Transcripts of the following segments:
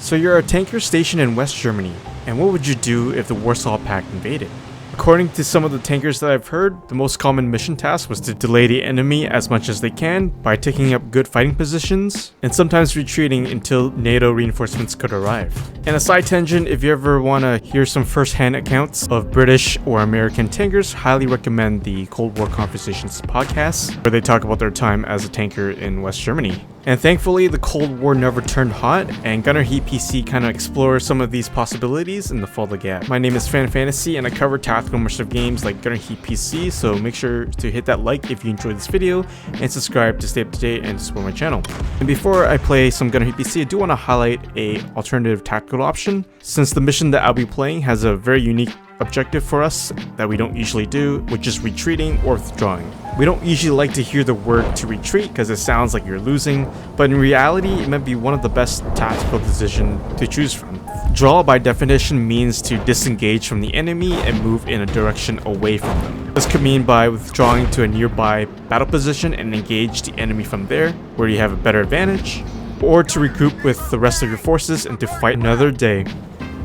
So you're a tanker stationed in West Germany, and what would you do if the Warsaw Pact invaded? According to some of the tankers that I've heard, the most common mission task was to delay the enemy as much as they can by taking up good fighting positions, and sometimes retreating until NATO reinforcements could arrive. And a side tangent, if you ever want to hear some first-hand accounts of British or American tankers, highly recommend the Cold War Conversations podcast, where they talk about their time as a tanker in West Germany. And thankfully, the Cold War never turned hot, and Gunner APC kind of explores some of these possibilities in the Fall the Gap. My name is Fan Fantasy, and I cover tactical immersive games like Gunner APC, so make sure to hit that like if you enjoyed this video, and subscribe to stay up to date and to support my channel. And before I play some Gunner APC, I do want to highlight a alternative tactical option, since the mission that I'll be playing has a very unique objective for us that we don't usually do, which is retreating or withdrawing. We don't usually like to hear the word to retreat because it sounds like you're losing, but in reality it might be one of the best tactical decisions to choose from. Withdraw by definition means to disengage from the enemy and move in a direction away from them. This could mean by withdrawing to a nearby battle position and engage the enemy from there, where you have a better advantage, or to regroup with the rest of your forces and to fight another day.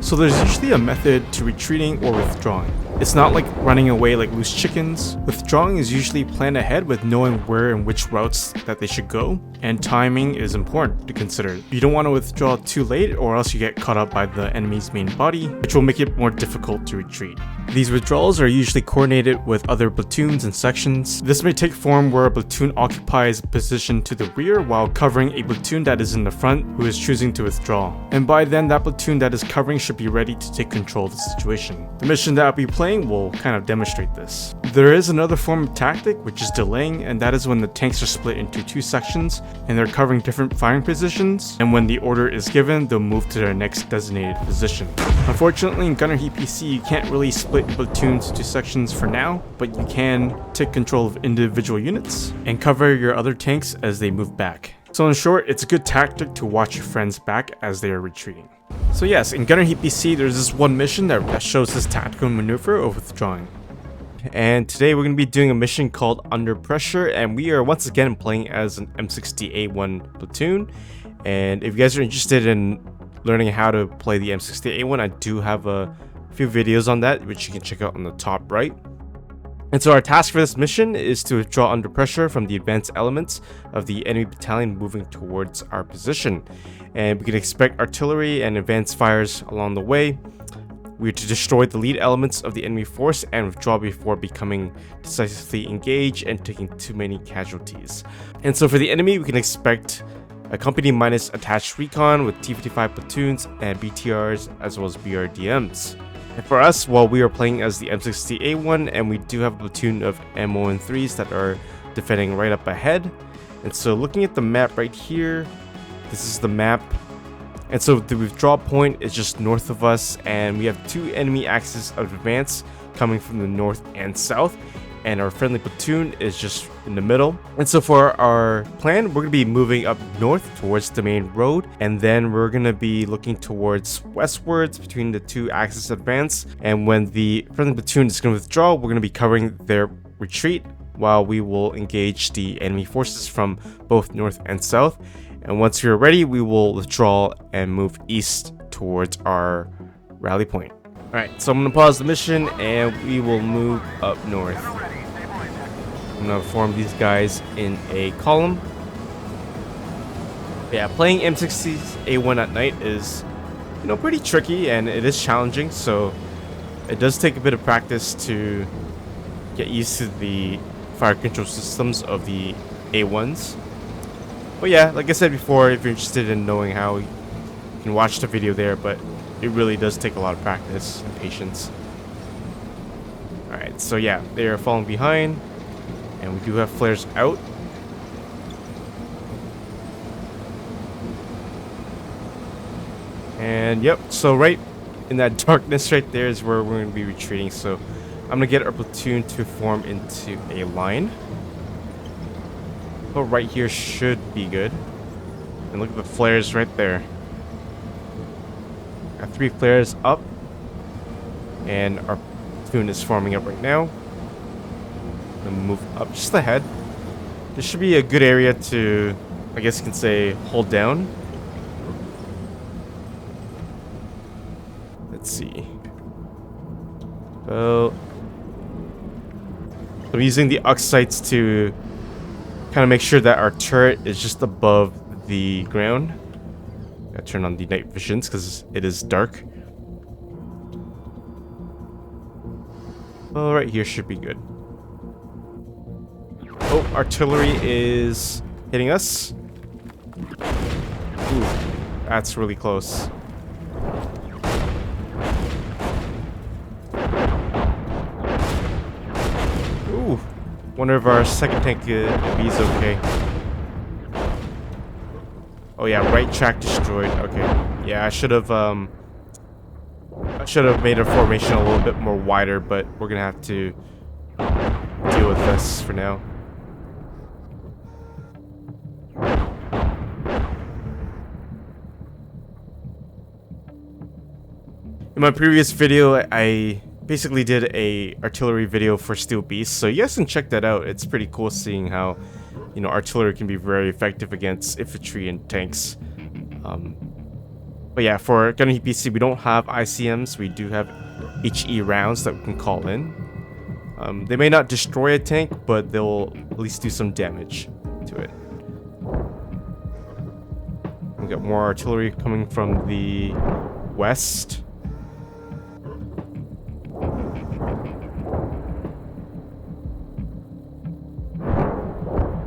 So there's usually a method to retreating or withdrawing. It's not like running away like loose chickens. Withdrawing is usually planned ahead with knowing where and which routes that they should go, and timing is important to consider. You don't want to withdraw too late or else you get caught up by the enemy's main body, which will make it more difficult to retreat. These withdrawals are usually coordinated with other platoons and sections. This may take form where a platoon occupies a position to the rear while covering a platoon that is in the front who is choosing to withdraw. And by then that platoon that is covering should be ready to take control of the situation. The mission that I'll be playing will kind of demonstrate this. There is another form of tactic, which is delaying, and that is when the tanks are split into two sections and they're covering different firing positions, and when the order is given, they'll move to their next designated position. Unfortunately, in Gunner APC, you can't really split platoons into sections for now, but you can take control of individual units and cover your other tanks as they move back. So in short, it's a good tactic to watch your friends back as they are retreating. So yes, in Gunner APC, there's this one mission that shows this tactical maneuver of withdrawing. And today we're going to be doing a mission called Under Pressure, and we are once again playing as an M60A1 platoon. And if you guys are interested in learning how to play the M60A1, I do have a few videos on that, which you can check out on the top right. And so our task for this mission is to withdraw under pressure from the advanced elements of the enemy battalion moving towards our position. And we can expect artillery and advanced fires along the way. We are to destroy the lead elements of the enemy force and withdraw before becoming decisively engaged and taking too many casualties. And so for the enemy, we can expect a company minus attached recon with T-55 platoons and BTRs as well as BRDMs. And for us, while we are playing as the M60A1, and we do have a platoon of M113s that are defending right up ahead. And so looking at the map right here, this is the map. And so the withdrawal point is just north of us, and we have two enemy axes of advance coming from the north and south, and our friendly platoon is just in the middle. And so for our plan, we're going to be moving up north towards the main road, and then we're going to be looking towards westwards between the two axis advance. And when the friendly platoon is going to withdraw, we're going to be covering their retreat while we will engage the enemy forces from both north and south. And once we're ready, we will withdraw and move east towards our rally point. Alright, so I'm going to pause the mission and we will move up north. I'm going to form these guys in a column. Yeah, playing M60A1 at night is, pretty tricky, and it is challenging, so it does take a bit of practice to get used to the fire control systems of the A1s. But yeah, like I said before, if you're interested in knowing how, you can watch the video there, but it really does take a lot of practice and patience. Alright, so yeah, they are falling behind, and we do have flares out. And yep, so right in that darkness right there is where we're going to be retreating. So I'm going to get our platoon to form into a line. But right here should be good. And look at the flares right there. Got 3 flares up, and our platoon is forming up right now. I'm gonna move up just ahead. This should be a good area to, I guess you can say, hold down. Let's see. Well, I'm using the aux sights to kind of make sure that our turret is just above the ground. Gotta turn on the night visions because it is dark. Well, right here should be good. Oh, artillery is hitting us. Ooh, that's really close. Ooh, wonder if our second tank is okay. Oh yeah, right track destroyed. Okay, yeah, I should have made our formation a little bit more wider, but we're gonna have to deal with this for now. In my previous video, I basically did a artillery video for Steel Beast, so you guys can check that out. It's pretty cool seeing how, you know, artillery can be very effective against infantry and tanks. But yeah, for gun APC, we don't have ICMs. We do have HE rounds that we can call in. They may not destroy a tank, but they'll at least do some damage to it. We got more artillery coming from the west.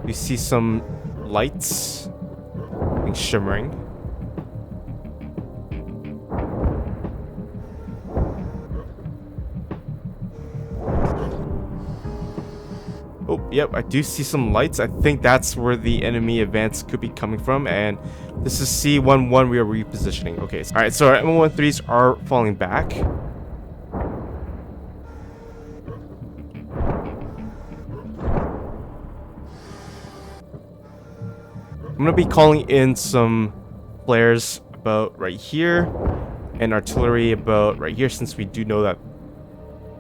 We see some lights and shimmering. Oh, yep, I do see some lights. I think that's where the enemy advance could be coming from, and this is C11 we are repositioning. Okay, alright, so our M113s are falling back. I'm gonna be calling in some flares about right here and artillery about right here, since we do know that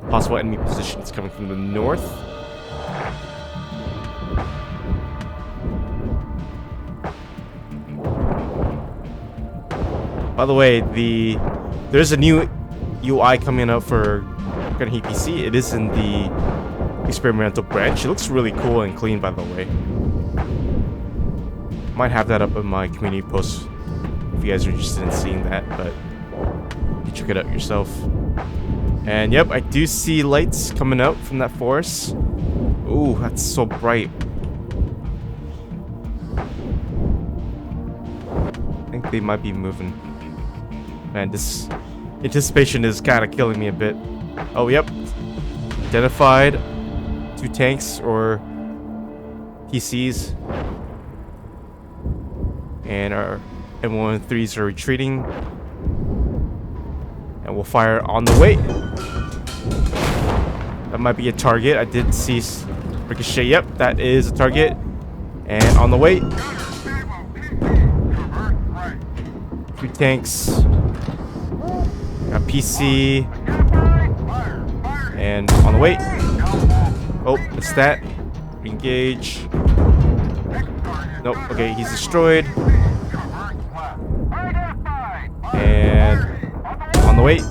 possible enemy position is coming from the north. By the way, there's a new UI coming out for gun APC. It is in the experimental branch. It looks really cool and clean, by the way. Might have that up in my community post if you guys are interested in seeing that, but you check it out yourself. And yep, I do see lights coming out from that forest. Ooh, that's so bright. I think they might be moving. Man, this anticipation is kind of killing me a bit. Oh, yep. Identified 2 tanks or PCs. And our M113s are retreating. And we'll fire on the way. That might be a target. I did see ricochet. Yep, that is a target. And on the way. 2 tanks. Got PC. And on the way. Oh, it's that. Engage. Nope. Okay, he's destroyed. And on the way.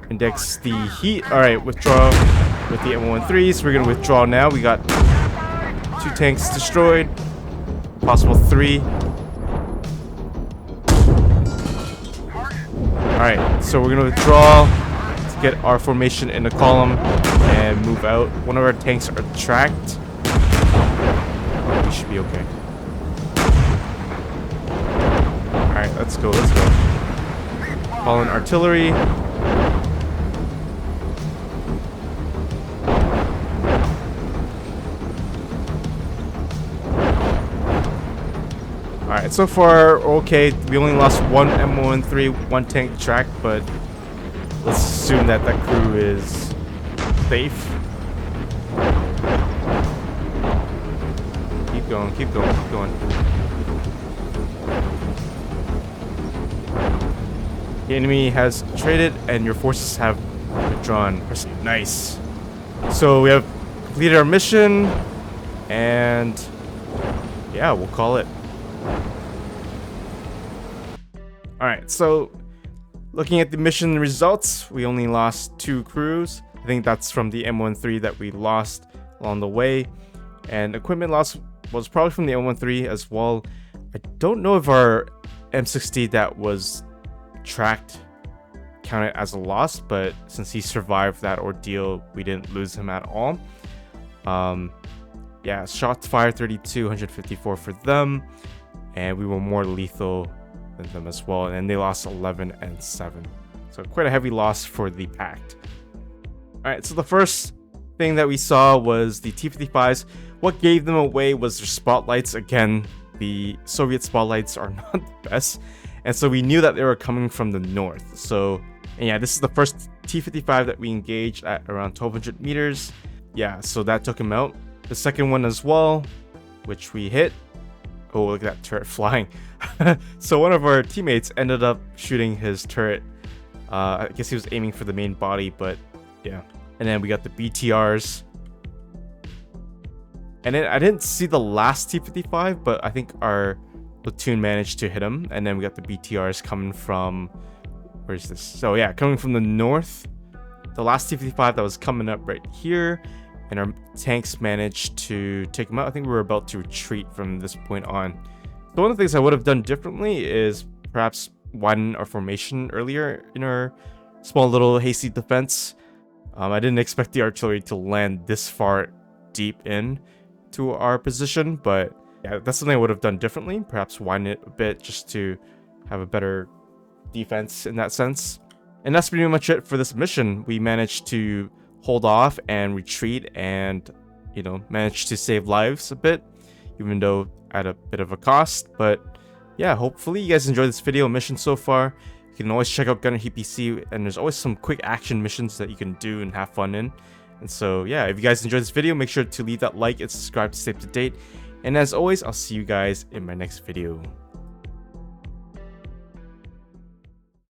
Index the heat. Alright, withdraw with the M113s. We're gonna withdraw now. We got 2 tanks destroyed. Possible 3. Alright, so we're gonna withdraw to get our formation in a column and move out. One of our tanks are tracked. We should be okay. Alright, let's go, let's go. Call in artillery. Alright, so far, okay. We only lost 1 M113, 1 tank track, but let's assume that that crew is safe. Keep going, keep going, keep going. The enemy has traded and your forces have withdrawn. Nice. So we have completed our mission, and yeah, we'll call it. Alright, so Looking at the mission results, we only lost 2 crews. I think that's from the M113 that we lost along the way. And equipment loss was probably from the M113 as well. I don't know if our M60 that was tracked counted as a loss, but since he survived that ordeal, we didn't lose him at all. Yeah, shots fired 32, 154 for them, and we were more lethal than them as well, and they lost 11 and 7. So quite a heavy loss for the Pact. Alright, so the first thing that we saw was the T-55s. What gave them away was their spotlights. Again, the Soviet spotlights are not the best, and so we knew that they were coming from the north. So, and yeah, this is the first T-55 that we engaged at around 1200 meters. Yeah, so that took him out. The second one as well, which we hit. Oh, look at that turret flying. So one of our teammates ended up shooting his turret. I guess he was aiming for the main body, but yeah. And then we got the BTRs. And then I didn't see the last T-55, but I think our platoon managed to hit him. And then we got the BTRs coming from... Where's this? So yeah, coming from the north. The last T-55 that was coming up right here. And our tanks managed to take him out. I think we were about to retreat from this point on. So one of the things I would have done differently is perhaps widen our formation earlier in our small little hasty defense. I didn't expect the artillery to land this far deep in to our position, but yeah, that's something I would have done differently. Perhaps widen it a bit just to have a better defense in that sense. And that's pretty much it for this mission. We managed to hold off and retreat and, you know, managed to save lives a bit, even though at a bit of a cost. But yeah, hopefully you guys enjoyed this video mission so far. You can always check out Gunner APC, and there's always some quick action missions that you can do and have fun in. And so yeah, if you guys enjoyed this video, make sure to leave that like and subscribe to stay up to date. And as always, I'll see you guys in my next video.